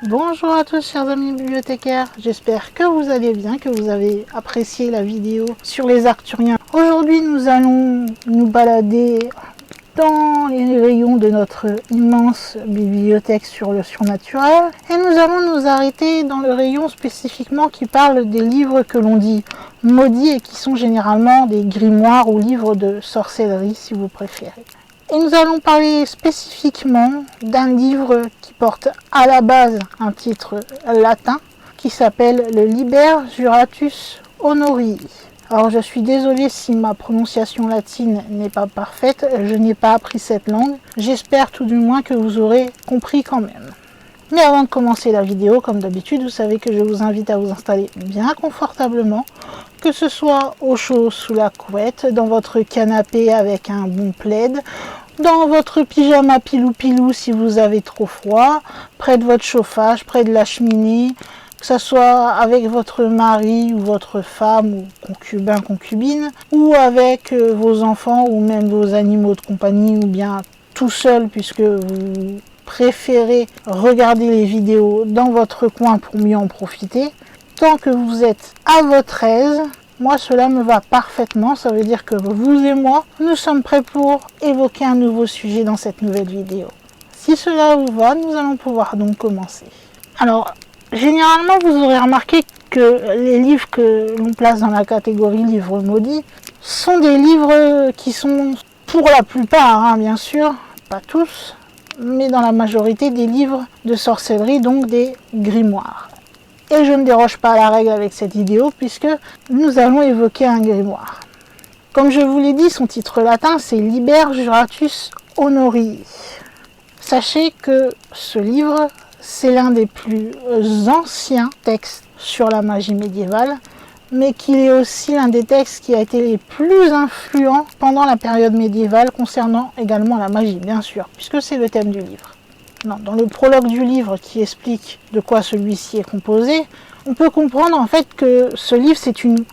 Bonjour à tous chers amis bibliothécaires, j'espère que vous allez bien, que vous avez apprécié la vidéo sur les Arthuriens. Aujourd'hui nous allons nous balader dans les rayons de notre immense bibliothèque sur le surnaturel et nous allons nous arrêter dans le rayon spécifiquement qui parle des livres que l'on dit maudits et qui sont généralement des grimoires ou livres de sorcellerie si vous préférez. Et nous allons parler spécifiquement d'un livre qui porte à la base un titre latin qui s'appelle le Liber Juratus Honorii. Alors je suis désolée si ma prononciation latine n'est pas parfaite, je n'ai pas appris cette langue. J'espère tout du moins que vous aurez compris quand même. Mais avant de commencer la vidéo, comme d'habitude, vous savez que je vous invite à vous installer bien confortablement, que ce soit au chaud sous la couette, dans votre canapé avec un bon plaid, dans votre pyjama pilou-pilou si vous avez trop froid, près de votre chauffage, près de la cheminée, que ce soit avec votre mari ou votre femme ou concubin, concubine, ou avec vos enfants ou même vos animaux de compagnie ou bien tout seul puisque vous préférez regarder les vidéos dans votre coin pour mieux en profiter. Tant que vous êtes à votre aise, moi cela me va parfaitement, ça veut dire que vous et moi, nous sommes prêts pour évoquer un nouveau sujet dans cette nouvelle vidéo. Si cela vous va, nous allons pouvoir donc commencer. Alors, généralement vous aurez remarqué que les livres que l'on place dans la catégorie livres maudits sont des livres qui sont, pour la plupart bien sûr, pas tous, mais dans la majorité des livres de sorcellerie, donc des grimoires. Et je ne déroge pas à la règle avec cette vidéo puisque nous allons évoquer un grimoire. Comme je vous l'ai dit, son titre latin c'est Liber Juratus Honorii. Sachez que ce livre, c'est l'un des plus anciens textes sur la magie médiévale, mais qu'il est aussi l'un des textes qui a été les plus influents pendant la période médiévale concernant également la magie, bien sûr, puisque c'est le thème du livre. Dans le prologue du livre qui explique de quoi celui-ci est composé, on peut comprendre en fait que ce livre c'est une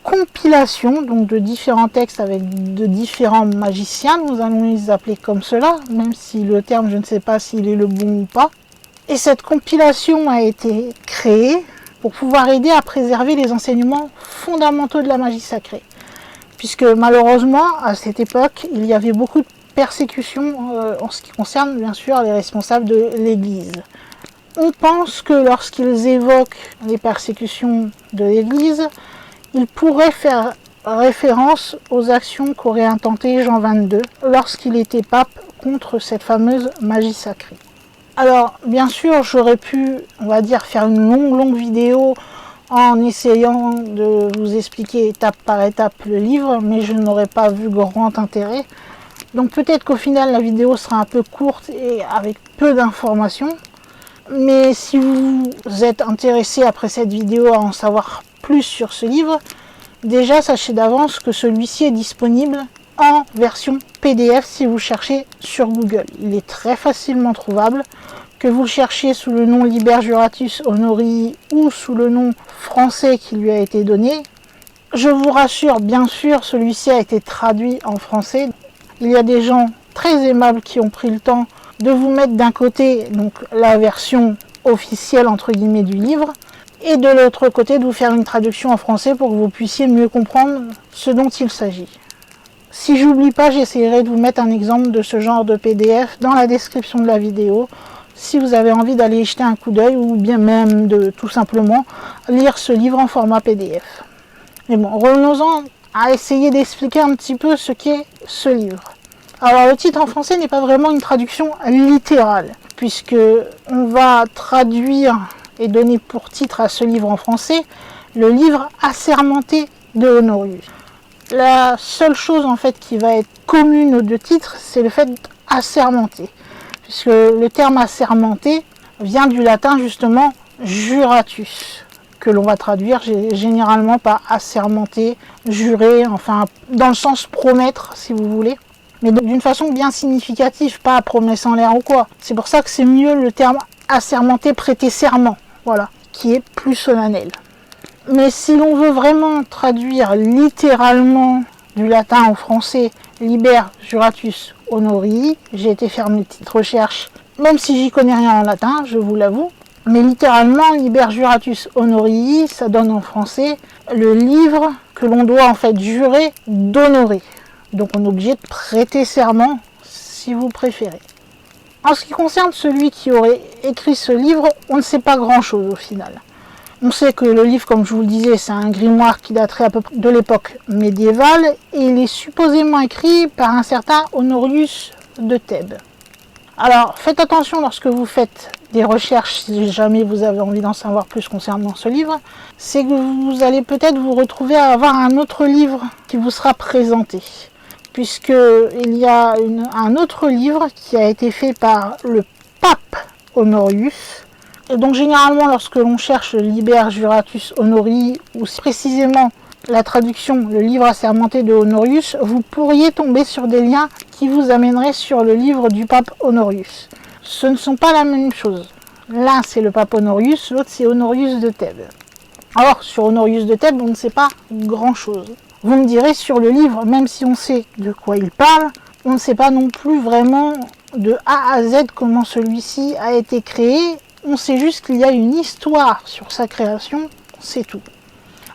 compilation donc de différents textes avec de différents magiciens, nous allons les appeler comme cela, même si le terme je ne sais pas s'il est le bon ou pas. Et cette compilation a été créée pour pouvoir aider à préserver les enseignements fondamentaux de la magie sacrée. Puisque malheureusement, à cette époque, il y avait beaucoup de persécutions en ce qui concerne bien sûr les responsables de l'Église. On pense que lorsqu'ils évoquent les persécutions de l'Église, ils pourraient faire référence aux actions qu'aurait intentées Jean XXII lorsqu'il était pape contre cette fameuse magie sacrée. Alors, bien sûr, j'aurais pu, on va dire, faire une longue vidéo en essayant de vous expliquer étape par étape le livre, mais je n'aurais pas vu grand intérêt. Donc peut-être qu'au final, la vidéo sera un peu courte et avec peu d'informations. Mais si vous êtes intéressé après cette vidéo à en savoir plus sur ce livre, déjà sachez d'avance que celui-ci est disponible en version PDF si vous cherchez sur Google. Il est très facilement trouvable, que vous le cherchiez sous le nom Liber Juratus Honorii ou sous le nom français qui lui a été donné. Je vous rassure, bien sûr, celui-ci a été traduit en français. Il y a des gens très aimables qui ont pris le temps de vous mettre d'un côté donc la version officielle entre guillemets du livre et de l'autre côté de vous faire une traduction en français pour que vous puissiez mieux comprendre ce dont il s'agit. Si j'oublie pas, j'essaierai de vous mettre un exemple de ce genre de PDF dans la description de la vidéo si vous avez envie d'aller y jeter un coup d'œil ou bien même de tout simplement lire ce livre en format PDF. Mais bon, revenons-en à essayer d'expliquer un petit peu ce qu'est ce livre. Alors le titre en français n'est pas vraiment une traduction littérale puisque on va traduire et donner pour titre à ce livre en français le livre assermenté de Honorius. La seule chose en fait qui va être commune aux deux titres, c'est le fait d'assermenter. Puisque le terme assermenté vient du latin justement juratus, que l'on va traduire généralement par assermenter, jurer, enfin dans le sens promettre si vous voulez. Mais d'une façon bien significative, pas promesse en l'air ou quoi. C'est pour ça que c'est mieux le terme assermenter, prêter serment, voilà, qui est plus solennel. Mais si l'on veut vraiment traduire littéralement du latin au français Liber Juratus Honorii, j'ai été faire mes petites recherches, même si j'y connais rien en latin, je vous l'avoue. Mais littéralement, Liber Juratus Honorii, ça donne en français le livre que l'on doit en fait jurer d'honorer. Donc on est obligé de prêter serment, si vous préférez. En ce qui concerne celui qui aurait écrit ce livre, on ne sait pas grand-chose au final. On sait que le livre, comme je vous le disais, c'est un grimoire qui daterait à peu près de l'époque médiévale, et il est supposément écrit par un certain Honorius de Thèbes. Alors, faites attention lorsque vous faites des recherches, si jamais vous avez envie d'en savoir plus concernant ce livre, c'est que vous allez peut-être vous retrouver à avoir un autre livre qui vous sera présenté. Puisqu'il y a un autre livre qui a été fait par le pape Honorius. Et donc généralement, lorsque l'on cherche Liber Juratus Honorii, ou précisément la traduction, le livre assermenté de Honorius, vous pourriez tomber sur des liens qui vous amèneraient sur le livre du pape Honorius. Ce ne sont pas la même chose. L'un c'est le pape Honorius, l'autre c'est Honorius de Thèbes. Alors sur Honorius de Thèbes, on ne sait pas grand-chose. Vous me direz, sur le livre, même si on sait de quoi il parle, on ne sait pas non plus vraiment de A à Z comment celui-ci a été créé. On sait juste qu'il y a une histoire sur sa création, c'est tout.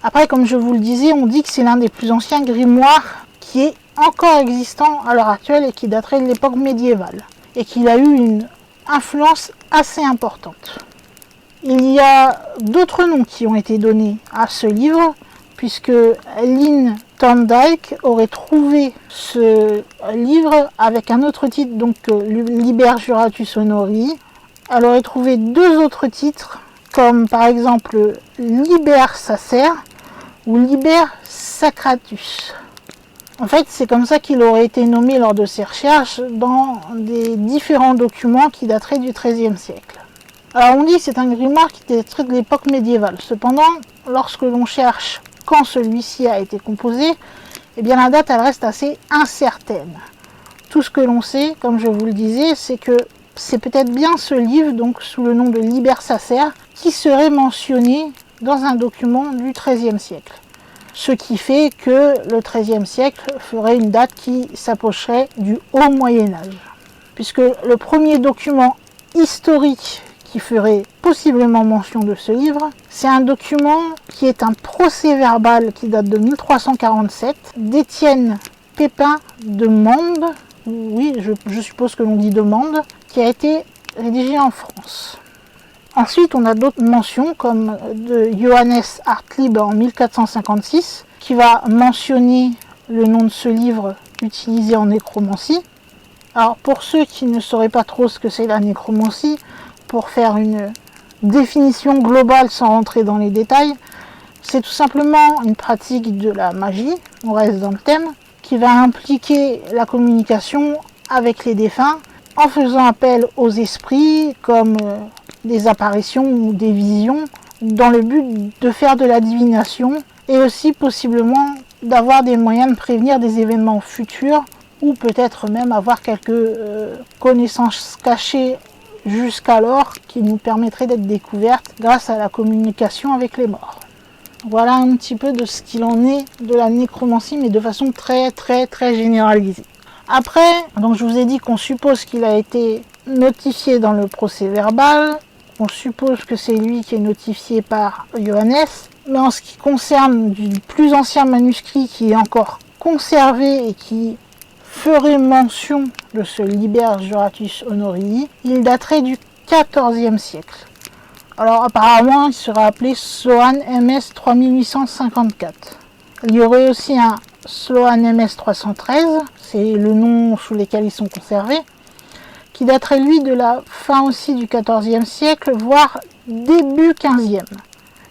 Après, comme je vous le disais, on dit que c'est l'un des plus anciens grimoires qui est encore existant à l'heure actuelle et qui daterait de l'époque médiévale. Et qu'il a eu une influence assez importante. Il y a d'autres noms qui ont été donnés à ce livre, puisque Lynn Thorndike aurait trouvé ce livre avec un autre titre, donc Liber Juratus Honorii. Elle aurait trouvé deux autres titres, comme par exemple Liber Sacer ou Liber Sacratus. En fait, c'est comme ça qu'il aurait été nommé lors de ses recherches dans des différents documents qui dateraient du XIIIe siècle. Alors on dit que c'est un grimoire qui daterait de l'époque médiévale. Cependant, lorsque l'on cherche quand celui-ci a été composé, eh bien la date elle reste assez incertaine. Tout ce que l'on sait, comme je vous le disais, c'est que c'est peut-être bien ce livre, donc sous le nom de Liber Sacer, qui serait mentionné dans un document du XIIIe siècle. Ce qui fait que le XIIIe siècle ferait une date qui s'approcherait du Haut Moyen-Âge. Puisque le premier document historique qui ferait possiblement mention de ce livre, c'est un document qui est un procès-verbal qui date de 1347 d'Étienne Pépin de Mende, oui, je suppose que l'on dit de Mende, qui a été rédigé en France. Ensuite, on a d'autres mentions, comme de Johannes Hartlieb en 1456, qui va mentionner le nom de ce livre utilisé en nécromancie. Alors, pour ceux qui ne sauraient pas trop ce que c'est la nécromancie, pour faire une définition globale sans rentrer dans les détails, c'est tout simplement une pratique de la magie, on reste dans le thème, qui va impliquer la communication avec les défunts en faisant appel aux esprits comme des apparitions ou des visions dans le but de faire de la divination et aussi possiblement d'avoir des moyens de prévenir des événements futurs ou peut-être même avoir quelques connaissances cachées jusqu'alors qui nous permettraient d'être découvertes grâce à la communication avec les morts. Voilà un petit peu de ce qu'il en est de la nécromancie, mais de façon très généralisée. Après, donc je vous ai dit qu'on suppose qu'il a été notifié dans le procès verbal, on suppose que c'est lui qui est notifié par Johannes, mais en ce qui concerne du plus ancien manuscrit qui est encore conservé et qui ferait mention de ce Liber Juratus Honorii, il daterait du XIVe siècle. Alors apparemment, il sera appelé Sloan MS 3854. Il y aurait aussi un Sloan MS 313, c'est le nom sous lequel ils sont conservés, qui daterait lui de la fin aussi du XIVe siècle, voire début XVe.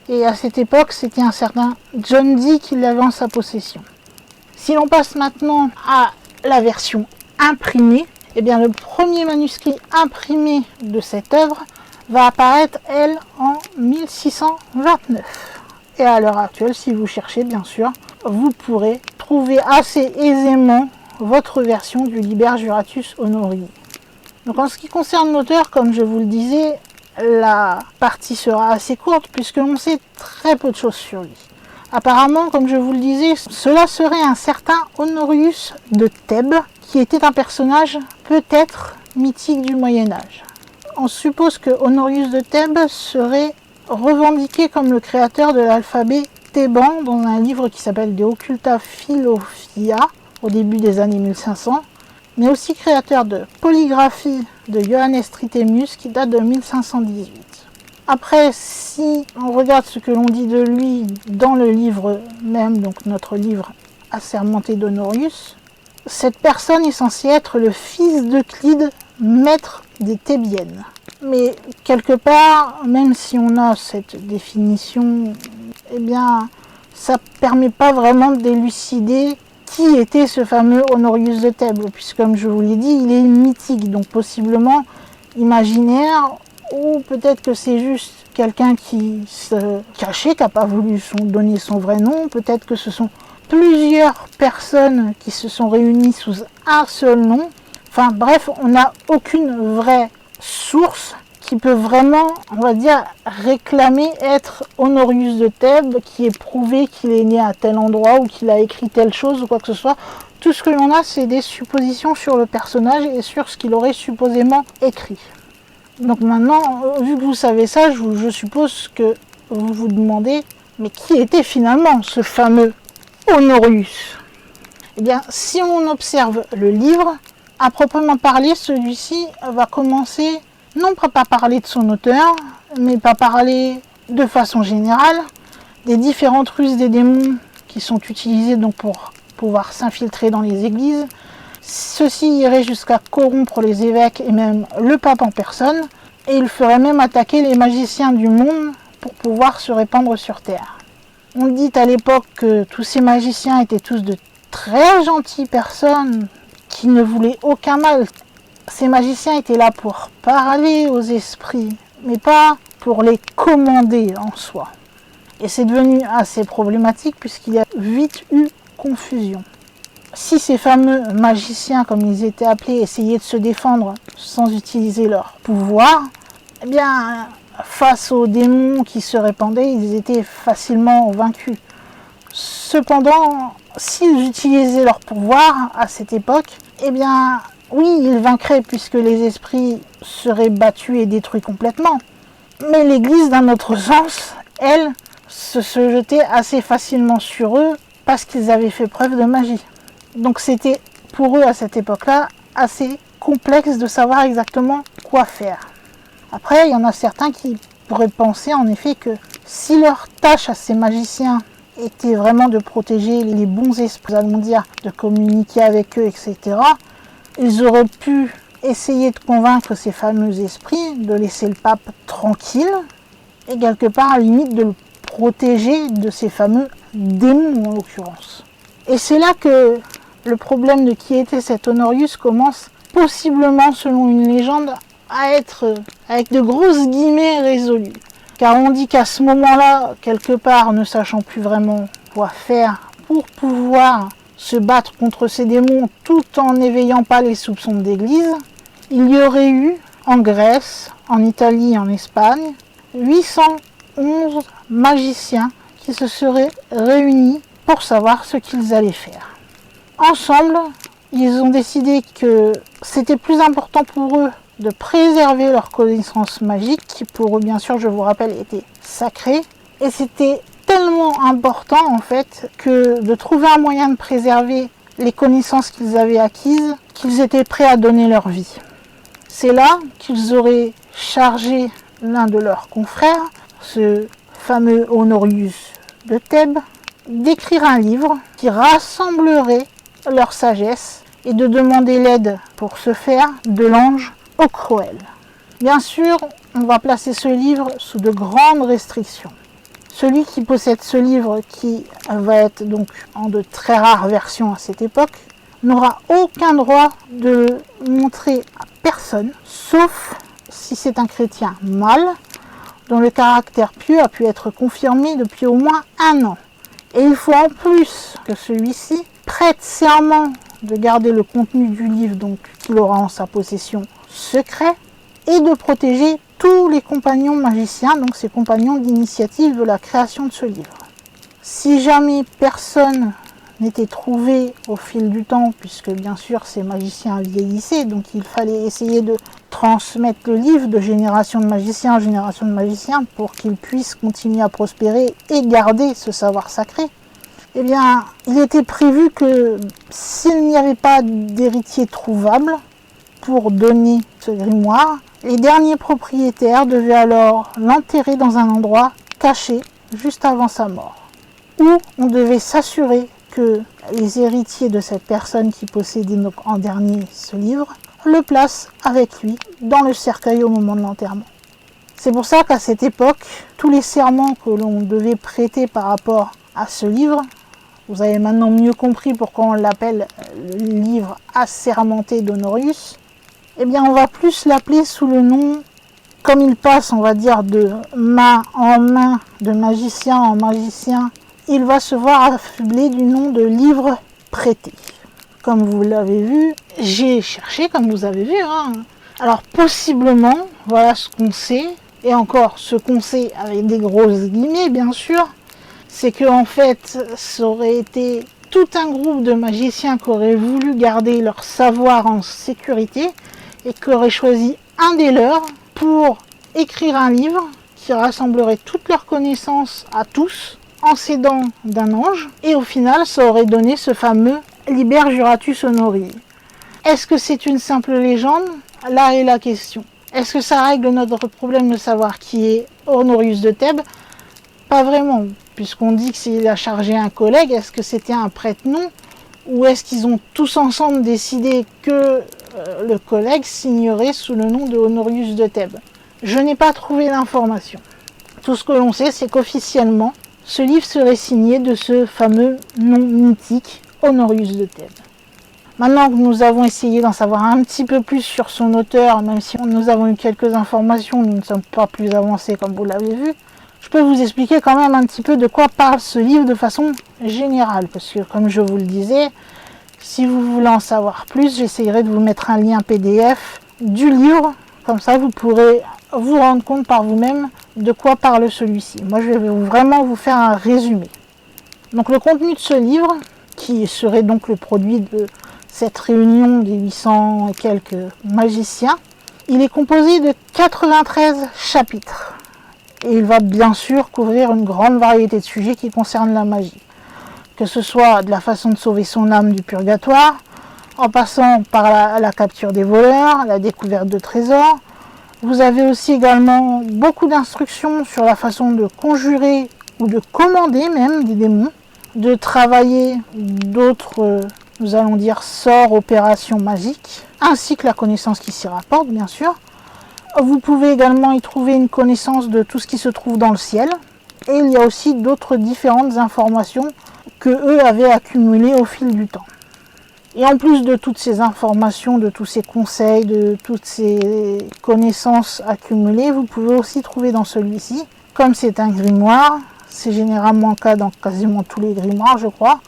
Et à cette époque, c'était un certain John Dee qui l'avait en sa possession. Si l'on passe maintenant à la version imprimée, eh bien le premier manuscrit imprimé de cette œuvre va apparaître, elle, en 1629. Et à l'heure actuelle, si vous cherchez, bien sûr, vous pourrez trouver assez aisément votre version du Liber Juratus Honorii. Donc en ce qui concerne l'auteur, comme je vous le disais, la partie sera assez courte puisque l'on sait très peu de choses sur lui. Apparemment, comme je vous le disais, cela serait un certain Honorius de Thèbes, qui était un personnage peut-être mythique du Moyen-Âge. on suppose que Honorius de Thèbes serait revendiqué comme le créateur de l'alphabet théban dans un livre qui s'appelle De Occulta Philophia au début des années 1500, mais aussi créateur de polygraphie de Johannes Trithemius qui date de 1518. Après, si on regarde ce que l'on dit de lui dans le livre même, donc notre livre assermenté d'Honorius, cette personne est censée être le fils d'Euclide, maître des Thébiennes. Mais quelque part, même si on a cette définition, eh bien, ça ne permet pas vraiment de d'élucider qui était ce fameux Honorius de Thèbes, puisque comme je vous l'ai dit, il est mythique, donc possiblement imaginaire, ou peut-être que c'est juste quelqu'un qui se cachait, qui n'a pas voulu donner son vrai nom, peut-être que ce sont plusieurs personnes qui se sont réunies sous un seul nom. Enfin bref, on n'a aucune vraie source qui peut vraiment, on va dire, réclamer être Honorius de Thèbes, qui est prouvé qu'il est né à tel endroit ou qu'il a écrit telle chose ou quoi que ce soit. Tout ce que l'on a, c'est des suppositions sur le personnage et sur ce qu'il aurait supposément écrit. Donc maintenant, vu que vous savez ça, je suppose que vous vous demandez, mais qui était finalement ce fameux Honorius? Eh bien, si on observe le livre, à proprement parler, celui-ci va commencer non pas par parler de son auteur, mais par parler de façon générale des différentes ruses des démons qui sont utilisées donc pour pouvoir s'infiltrer dans les églises. Ceci irait jusqu'à corrompre les évêques et même le pape en personne, et il ferait même attaquer les magiciens du monde pour pouvoir se répandre sur terre. On dit à l'époque que tous ces magiciens étaient tous de très gentilles personnes qui ne voulaient aucun mal. Ces magiciens étaient là pour parler aux esprits, mais pas pour les commander en soi. Et c'est devenu assez problématique puisqu'il y a vite eu confusion. Si ces fameux magiciens, comme ils étaient appelés, essayaient de se défendre sans utiliser leur pouvoir, eh bien, face aux démons qui se répandaient, ils étaient facilement vaincus. Cependant, s'ils utilisaient leur pouvoir à cette époque, eh bien, oui, ils vaincraient puisque les esprits seraient battus et détruits complètement. Mais l'Église, d'un autre sens, elle, se jetait assez facilement sur eux parce qu'ils avaient fait preuve de magie. Donc c'était pour eux à cette époque-là assez complexe de savoir exactement quoi faire. Après, il y en a certains qui pourraient penser en effet que si leur tâche à ces magiciens était vraiment de protéger les bons esprits, allons dire, de communiquer avec eux, etc., ils auraient pu essayer de convaincre ces fameux esprits de laisser le pape tranquille et quelque part à la limite de le protéger de ces fameux démons en l'occurrence. Et c'est là que le problème de qui était cet Honorius commence possiblement, selon une légende, à être, avec de grosses guillemets, résolu. Car on dit qu'à ce moment-là, quelque part, ne sachant plus vraiment quoi faire pour pouvoir se battre contre ces démons tout en n'éveillant pas les soupçons de l'Église, il y aurait eu, en Grèce, en Italie et en Espagne, 811 magiciens qui se seraient réunis pour savoir ce qu'ils allaient faire. Ensemble, ils ont décidé que c'était plus important pour eux de préserver leurs connaissances magiques, qui pour eux, bien sûr, je vous rappelle, étaient sacrées. Et c'était tellement important, en fait, que de trouver un moyen de préserver les connaissances qu'ils avaient acquises, qu'ils étaient prêts à donner leur vie. C'est là qu'ils auraient chargé l'un de leurs confrères, ce fameux Honorius de Thèbes, d'écrire un livre qui rassemblerait leur sagesse et de demander l'aide pour ce faire de l'ange Ocroel. Bien sûr, on va placer ce livre sous de grandes restrictions. Celui qui possède ce livre, qui va être donc en de très rares versions à cette époque, n'aura aucun droit de le montrer à personne, sauf si c'est un chrétien mâle, dont le caractère pieux a pu être confirmé depuis au moins 1 an. Et il faut en plus que celui-ci prête serment de garder le contenu du livre donc qu'il aura en sa possession secret et de protéger tous les compagnons magiciens, donc ses compagnons d'initiative de la création de ce livre. Si jamais personne n'était trouvé au fil du temps, puisque bien sûr ces magiciens vieillissaient, donc il fallait essayer de transmettre le livre de génération de magiciens en génération de magiciens pour qu'ils puissent continuer à prospérer et garder ce savoir sacré. Eh bien, il était prévu que s'il n'y avait pas d'héritier trouvable pour donner ce grimoire, les derniers propriétaires devaient alors l'enterrer dans un endroit caché juste avant sa mort, où on devait s'assurer que les héritiers de cette personne qui possédait donc en dernier ce livre le placent avec lui dans le cercueil au moment de l'enterrement. C'est pour ça qu'à cette époque, tous les serments que l'on devait prêter par rapport à ce livre, vous avez maintenant mieux compris pourquoi on l'appelle le livre assermenté d'Honorius, eh bien on va plus l'appeler sous le nom, comme il passe on va dire de main en main, de magicien en magicien, il va se voir affublé du nom de livre prêté. Comme vous l'avez vu, j'ai cherché comme vous avez vu. Alors possiblement, voilà ce qu'on sait, et encore ce qu'on sait avec des grosses guillemets bien sûr, c'est que en fait ça aurait été tout un groupe de magiciens qui auraient voulu garder leur savoir en sécurité et qui auraient choisi un des leurs pour écrire un livre qui rassemblerait toutes leurs connaissances à tous en s'aidant d'un ange, et au final ça aurait donné ce fameux Liber Juratus Honorii. Est-ce que c'est une simple légende? Là est la question. Est-ce que ça règle notre problème de savoir qui est Honorius de Thèbes? Pas vraiment, puisqu'on dit que s'il a chargé un collègue, est-ce que c'était un prête-nom? Ou est-ce qu'ils ont tous ensemble décidé que le collègue signerait sous le nom de Honorius de Thèbes? Je n'ai pas trouvé l'information. Tout ce que l'on sait, c'est qu'officiellement, ce livre serait signé de ce fameux nom mythique, Honorius de Thèbes. Maintenant que nous avons essayé d'en savoir un petit peu plus sur son auteur, même si nous avons eu quelques informations, nous ne sommes pas plus avancés comme vous l'avez vu, je peux vous expliquer quand même un petit peu de quoi parle ce livre de façon générale, parce que comme je vous le disais, si vous voulez en savoir plus, j'essaierai de vous mettre un lien PDF du livre, comme ça vous pourrez vous rendre compte par vous-même de quoi parle celui-ci. Moi je vais vraiment vous faire un résumé. Donc le contenu de ce livre, qui serait donc le produit de cette réunion des 800 et quelques magiciens, il est composé de 93 chapitres. Et il va bien sûr couvrir une grande variété de sujets qui concernent la magie. Que ce soit de la façon de sauver son âme du purgatoire, en passant par la capture des voleurs, la découverte de trésors. Vous avez aussi également beaucoup d'instructions sur la façon de conjurer ou de commander même des démons, de travailler d'autres, nous allons dire, sorts, opérations magiques, ainsi que la connaissance qui s'y rapporte bien sûr. Vous pouvez également y trouver une connaissance de tout ce qui se trouve dans le ciel. Et il y a aussi d'autres différentes informations que eux avaient accumulées au fil du temps. Et en plus de toutes ces informations, de tous ces conseils, de toutes ces connaissances accumulées, vous pouvez aussi trouver dans celui-ci, comme c'est un grimoire, c'est généralement le cas dans quasiment tous les grimoires je crois,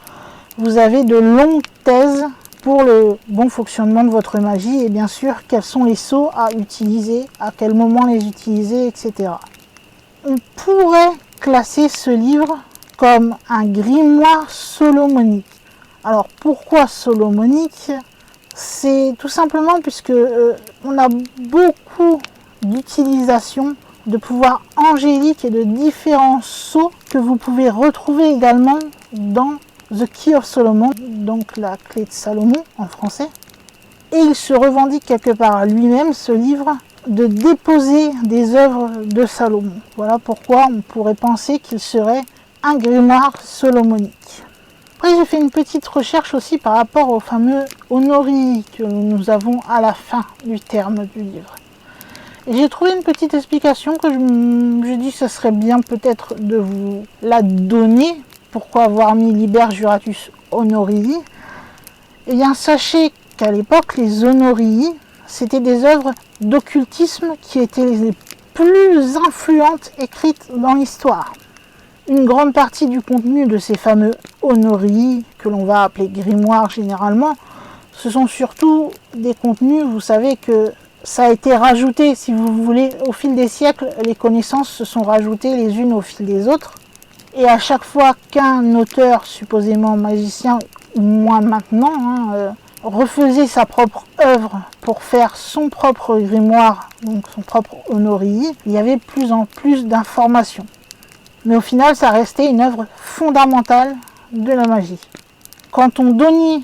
vous avez de longues thèses pour le bon fonctionnement de votre magie et bien sûr quels sont les sceaux à utiliser, à quel moment les utiliser, etc. On pourrait classer ce livre comme un grimoire solomonique. Alors pourquoi solomonique? C'est tout simplement puisque on a beaucoup d'utilisation de pouvoirs angéliques et de différents sceaux que vous pouvez retrouver également dans The Key of Solomon, donc la clé de Salomon en français. Et il se revendique quelque part lui-même, ce livre, de déposer des œuvres de Salomon. Voilà pourquoi on pourrait penser qu'il serait un grimoire solomonique. Après j'ai fait une petite recherche aussi par rapport au fameux Honorii que nous avons à la fin du terme du livre. Et j'ai trouvé une petite explication que je dis que ce serait bien peut-être de vous la donner. Pourquoi avoir mis Liber Juratus Honorii? Eh bien sachez qu'à l'époque les Honorii c'était des œuvres d'occultisme qui étaient les plus influentes écrites dans l'histoire. Une grande partie du contenu de ces fameux Honorii, que l'on va appeler grimoires généralement, ce sont surtout des contenus, vous savez que ça a été rajouté, si vous voulez, au fil des siècles, les connaissances se sont rajoutées les unes au fil des autres. Et à chaque fois qu'un auteur, supposément magicien, ou moins maintenant, refaisait sa propre œuvre pour faire son propre grimoire, donc son propre honorii, il y avait plus en plus d'informations. Mais au final, ça restait une œuvre fondamentale de la magie. Quand on donnait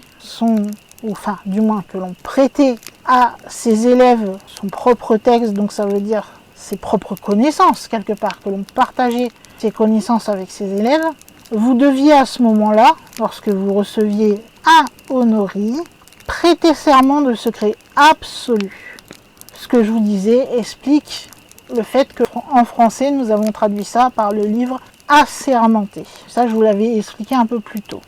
enfin du moins que l'on prêtait à ses élèves son propre texte, donc ça veut dire ses propres connaissances quelque part, que l'on partageait ses connaissances avec ses élèves, vous deviez à ce moment-là, lorsque vous receviez un honorii, prêter serment de secret absolu. Ce que je vous disais explique le fait qu'en français, nous avons traduit ça par le livre assermenté. Ça, je vous l'avais expliqué un peu plus tôt.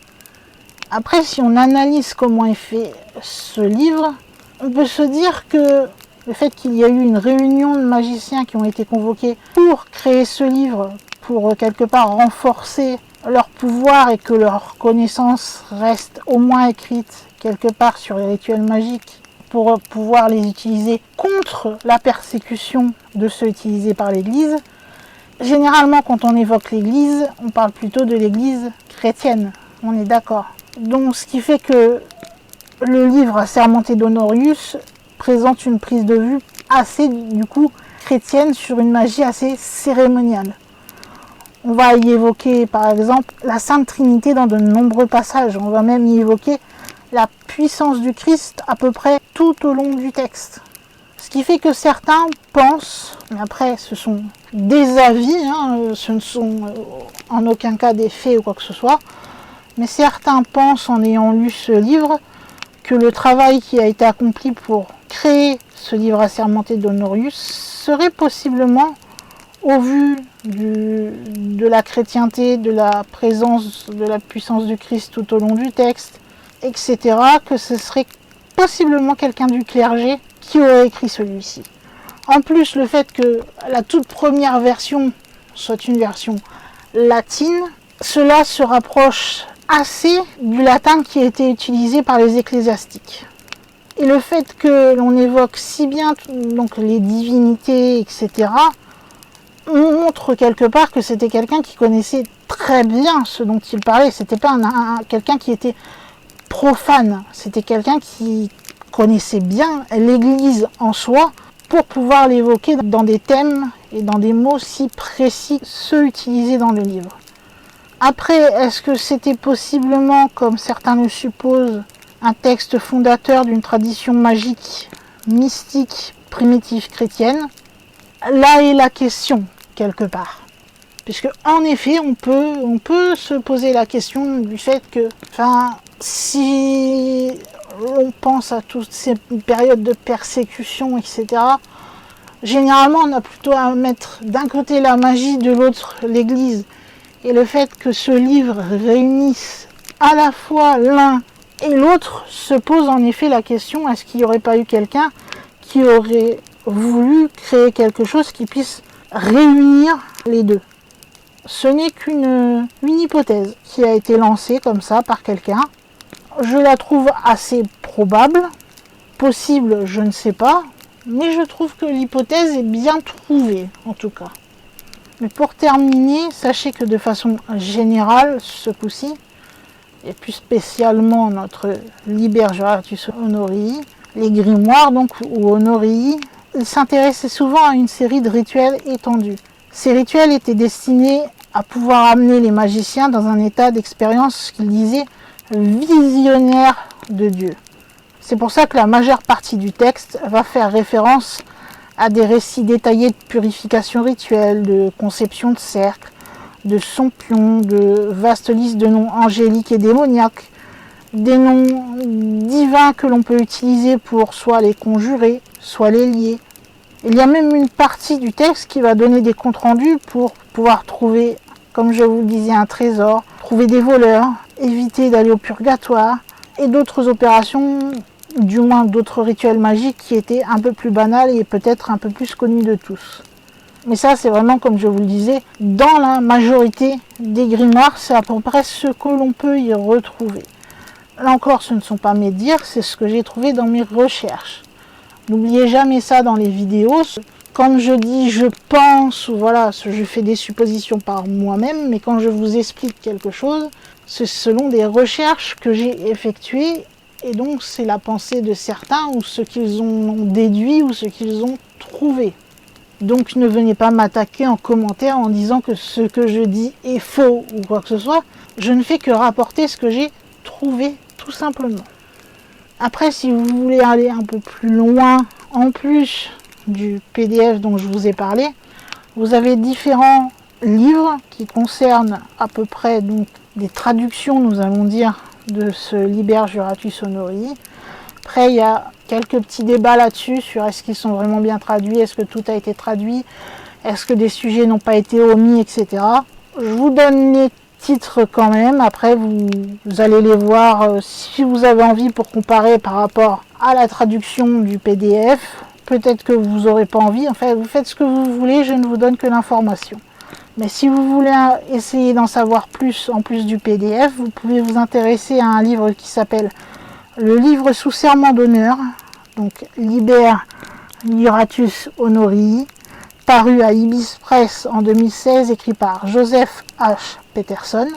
Après, si on analyse comment est fait ce livre, on peut se dire que le fait qu'il y a eu une réunion de magiciens qui ont été convoqués pour créer ce livre, pour quelque part renforcer leur pouvoir et que leur connaissance reste au moins écrite quelque part sur les rituels magiques pour pouvoir les utiliser contre la persécution de ceux utilisés par l'Église. Généralement, quand on évoque l'Église, on parle plutôt de l'Église chrétienne, on est d'accord. Donc, ce qui fait que le livre Assermenté d'Honorius présente une prise de vue assez, du coup, chrétienne sur une magie assez cérémoniale. On va y évoquer, par exemple, la Sainte Trinité dans de nombreux passages. On va même y évoquer la puissance du Christ à peu près tout au long du texte. Ce qui fait que certains pensent, mais après ce sont des avis, ce ne sont en aucun cas des faits ou quoi que ce soit, mais certains pensent en ayant lu ce livre que le travail qui a été accompli pour créer ce livre assermenté d'Honorius serait possiblement, au vu de la chrétienté, de la présence, de la puissance du Christ tout au long du texte, etc., que ce serait possiblement quelqu'un du clergé qui aurait écrit celui-ci. En plus, le fait que la toute première version soit une version latine, cela se rapproche assez du latin qui a été utilisé par les ecclésiastiques. Et le fait que l'on évoque si bien donc les divinités, etc., montre quelque part que c'était quelqu'un qui connaissait très bien ce dont il parlait. C'était pas quelqu'un qui était profane, c'était quelqu'un qui connaissait bien l'Église en soi pour pouvoir l'évoquer dans des thèmes et dans des mots si précis, ceux utilisés dans le livre. Après, est-ce que c'était possiblement, comme certains le supposent, un texte fondateur d'une tradition magique, mystique, primitive chrétienne? Là est la question, quelque part. Puisque, en effet, on peut se poser la question du fait que, si on pense à toutes ces périodes de persécution, etc., généralement, on a plutôt à mettre d'un côté la magie, de l'autre l'Église. Et le fait que ce livre réunisse à la fois l'un et l'autre se pose en effet la question, est-ce qu'il n'y aurait pas eu quelqu'un qui aurait voulu créer quelque chose qui puisse réunir les deux? Ce n'est qu'une hypothèse qui a été lancée comme ça par quelqu'un. Je la trouve assez probable. Possible, je ne sais pas. Mais je trouve que l'hypothèse est bien trouvée, en tout cas. Mais pour terminer, sachez que de façon générale, ce coup-ci, et plus spécialement notre Liber Juratus Honorii, les grimoires donc, ou honorii, s'intéressaient souvent à une série de rituels étendus. Ces rituels étaient destinés à pouvoir amener les magiciens dans un état d'expérience qu'ils disaient visionnaire de Dieu. C'est pour ça que la majeure partie du texte va faire référence à des récits détaillés de purification rituelle, de conception de cercles, de sompions, de vastes listes de noms angéliques et démoniaques, des noms divins que l'on peut utiliser pour soit les conjurer, soit les lier. Il y a même une partie du texte qui va donner des comptes rendus pour pouvoir trouver, comme je vous le disais, un trésor, trouver des voleurs, éviter d'aller au purgatoire, et d'autres opérations, du moins d'autres rituels magiques qui étaient un peu plus banals et peut-être un peu plus connus de tous. Mais ça, c'est vraiment, comme je vous le disais, dans la majorité des grimoires, c'est à peu près ce que l'on peut y retrouver. Là encore, ce ne sont pas mes dires, c'est ce que j'ai trouvé dans mes recherches. N'oubliez jamais ça dans les vidéos. Quand je dis je pense, ou voilà, je fais des suppositions par moi-même, mais quand je vous explique quelque chose, c'est selon des recherches que j'ai effectuées, et donc c'est la pensée de certains, ou ce qu'ils ont déduit, ou ce qu'ils ont trouvé. Donc ne venez pas m'attaquer en commentaire en disant que ce que je dis est faux, ou quoi que ce soit. Je ne fais que rapporter ce que j'ai trouvé, tout simplement. Après, si vous voulez aller un peu plus loin, en plus du PDF dont je vous ai parlé, vous avez différents livres qui concernent à peu près donc, des traductions, nous allons dire, de ce Liber Juratus Honorii. Après, il y a quelques petits débats là-dessus, sur est-ce qu'ils sont vraiment bien traduits, est-ce que tout a été traduit, est-ce que des sujets n'ont pas été omis, etc. Je vous donne les titres quand même, après vous allez les voir si vous avez envie pour comparer par rapport à la traduction du PDF. Peut-être que vous n'aurez pas envie, en fait vous faites ce que vous voulez, je ne vous donne que l'information. Mais si vous voulez essayer d'en savoir plus en plus du PDF, vous pouvez vous intéresser à un livre qui s'appelle Le livre sous serment d'honneur, donc Liber Juratus Honorii, paru à Ibis Press en 2016, écrit par Joseph H. Peterson.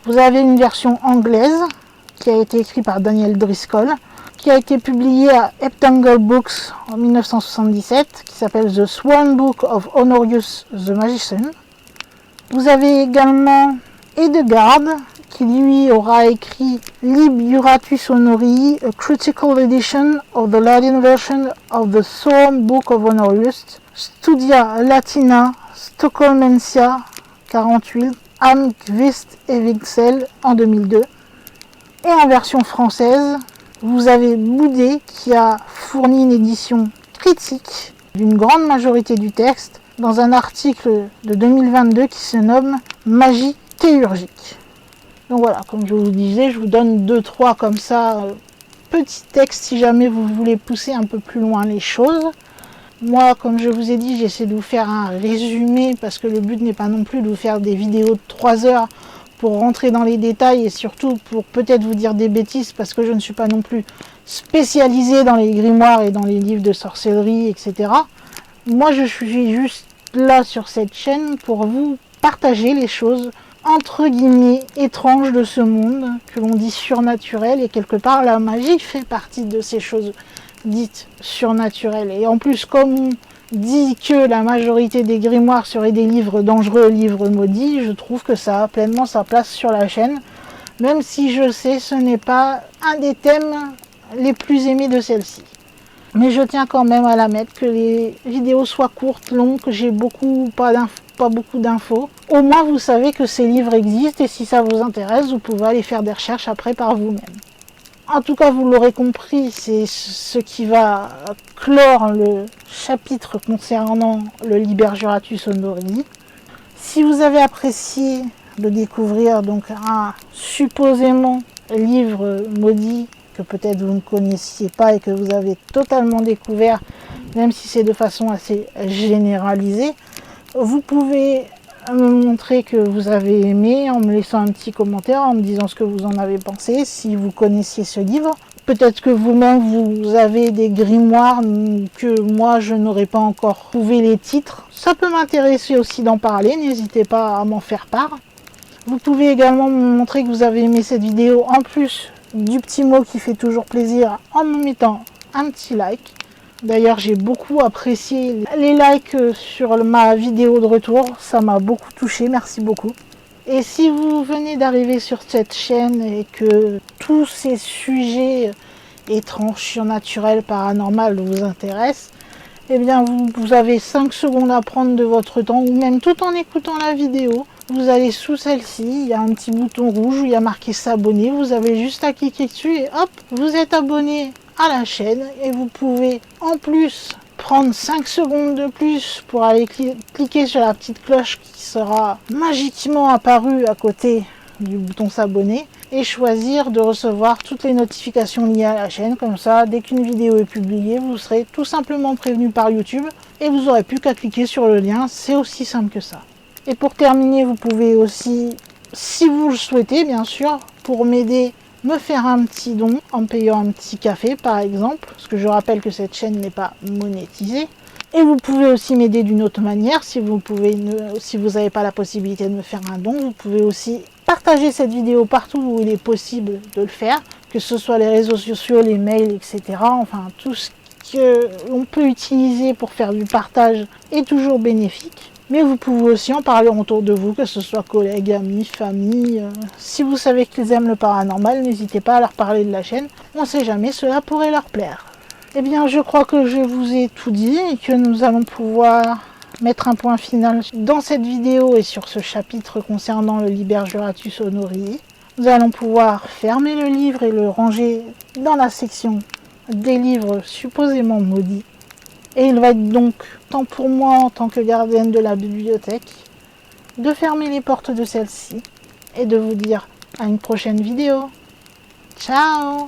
Vous avez une version anglaise qui a été écrite par Daniel Driscoll, qui a été publiée à Heptangle Books en 1977, qui s'appelle The Sworn Book of Honorius the Magician. Vous avez également Edegard, qui lui aura écrit Lib Juratus Honorii, a critical edition of the Latin version of the Sworn Book of Honorius, Studia Latina, Stockholmensia 48, Almqvist et Wicksell en 2002. Et en version française, vous avez Boudet qui a fourni une édition critique d'une grande majorité du texte dans un article de 2022 qui se nomme Magie théurgique. Donc voilà, comme je vous disais, je vous donne 2-3 comme ça, petits textes si jamais vous voulez pousser un peu plus loin les choses. Moi, comme je vous ai dit, j'essaie de vous faire un résumé parce que le but n'est pas non plus de vous faire des vidéos de 3 heures pour rentrer dans les détails et surtout pour peut-être vous dire des bêtises parce que je ne suis pas non plus spécialisée dans les grimoires et dans les livres de sorcellerie, etc. Moi, je suis juste là sur cette chaîne pour vous partager les choses entre guillemets étranges de ce monde que l'on dit surnaturel, et quelque part la magie fait partie de ces choses dites surnaturelles. Et en plus, comme on dit que la majorité des grimoires seraient des livres dangereux, livres maudits, je trouve que ça a pleinement sa place sur la chaîne, même si je sais ce n'est pas un des thèmes les plus aimés de celle-ci. Mais je tiens quand même à la mettre, que les vidéos soient courtes, longues, que j'ai pas beaucoup d'infos. Au moins vous savez que ces livres existent et si ça vous intéresse, vous pouvez aller faire des recherches après par vous-même. En tout cas, vous l'aurez compris, c'est ce qui va clore le chapitre concernant le Liber Juratus Honorii. Si vous avez apprécié de découvrir donc un supposément livre maudit que peut-être vous ne connaissiez pas et que vous avez totalement découvert, même si c'est de façon assez généralisée, vous pouvez me montrer que vous avez aimé en me laissant un petit commentaire, en me disant ce que vous en avez pensé, si vous connaissiez ce livre. Peut-être que vous-même vous avez des grimoires que moi je n'aurais pas encore trouvé les titres. Ça peut m'intéresser aussi d'en parler, n'hésitez pas à m'en faire part. Vous pouvez également me montrer que vous avez aimé cette vidéo en plus du petit mot qui fait toujours plaisir en me mettant un petit like. D'ailleurs, j'ai beaucoup apprécié les likes sur ma vidéo de retour, ça m'a beaucoup touché, merci beaucoup. Et si vous venez d'arriver sur cette chaîne et que tous ces sujets étranges, surnaturels, paranormaux vous intéressent, eh bien vous avez 5 secondes à prendre de votre temps, ou même tout en écoutant la vidéo. Vous allez sous celle-ci, il y a un petit bouton rouge où il y a marqué s'abonner, vous avez juste à cliquer dessus et hop, vous êtes abonné à la chaîne et vous pouvez en plus prendre 5 secondes de plus pour aller cliquer sur la petite cloche qui sera magiquement apparue à côté du bouton s'abonner et choisir de recevoir toutes les notifications liées à la chaîne. Comme ça, dès qu'une vidéo est publiée, vous serez tout simplement prévenu par YouTube et vous n'aurez plus qu'à cliquer sur le lien, c'est aussi simple que ça. Et pour terminer, vous pouvez aussi, si vous le souhaitez bien sûr, pour m'aider, me faire un petit don en payant un petit café par exemple, parce que je rappelle que cette chaîne n'est pas monétisée. Et vous pouvez aussi m'aider d'une autre manière. Si vous n'avez pas la possibilité de me faire un don, vous pouvez aussi partager cette vidéo partout où il est possible de le faire, que ce soit les réseaux sociaux, les mails, etc. Enfin, tout ce que l'on peut utiliser pour faire du partage est toujours bénéfique. Mais vous pouvez aussi en parler autour de vous, que ce soit collègues, amis, famille. Si vous savez qu'ils aiment le paranormal, n'hésitez pas à leur parler de la chaîne. On ne sait jamais, cela pourrait leur plaire. Eh bien, je crois que je vous ai tout dit et que nous allons pouvoir mettre un point final dans cette vidéo et sur ce chapitre concernant le Liber Juratus Honorii. Nous allons pouvoir fermer le livre et le ranger dans la section des livres supposément maudits. Et il va être donc temps pour moi, en tant que gardienne de la bibliothèque, de fermer les portes de celle-ci et de vous dire à une prochaine vidéo. Ciao!